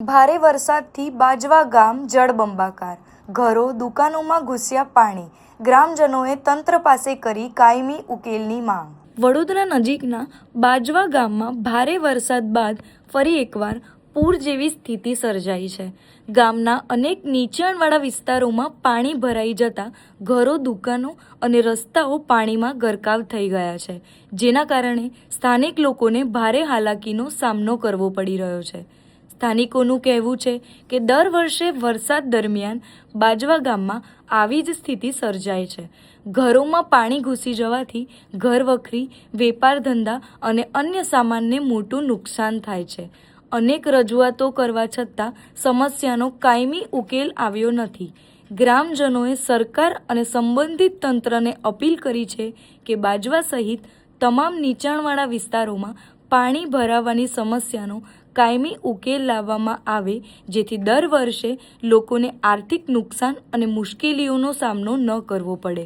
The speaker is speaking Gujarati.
ભારે વરસાદથી બાજવા ગામ જળબંબાકાર, ઘરો દુકાનોમાં ઘૂસ્યા પાણી, ગ્રામજનોએ તંત્ર પાસે કરી કાયમી ઉકેલની માંગ। વડોદરા નજીકના બાજવા ગામમાં ભારે વરસાદ બાદ ફરી એકવાર પૂર જેવી સ્થિતિ સર્જાઈ છે। ગામના અનેક નીચાણવાળા વિસ્તારોમાં પાણી ભરાઈ જતા ઘરો દુકાનો અને રસ્તાઓ પાણીમાં ગરકાવ થઈ ગયા છે, જેના કારણે સ્થાનિક લોકોને ભારે હાલાકીનો સામનો કરવો પડી રહ્યો છે। સ્થાનિકોનું કહેવું છે કે દર વર્ષે વરસાદ દરમિયાન બાજવા ગામમાં આવી જ સ્થિતિ સર્જાય છે। ઘરોમાં પાણી ઘૂસી જવાથી ઘરવખરી, વેપાર ધંધા અને અન્ય સામાનને મોટું નુકસાન થાય છે। અનેક રજૂઆતો કરવા છતાં સમસ્યાનો કાયમી ઉકેલ આવ્યો નથી। ગ્રામજનોએ સરકાર અને સંબંધિત તંત્રને અપીલ કરી છે કે બાજવા સહિત તમામ નીચાણવાળા વિસ્તારોમાં પાણી ભરાવાની સમસ્યાનો કાયમી ઉકેલ લાવવામાં આવે, જેથી દર વર્ષે લોકોને આર્થિક નુકસાન અને મુશ્કેલીઓનો સામનો ન કરવો પડે।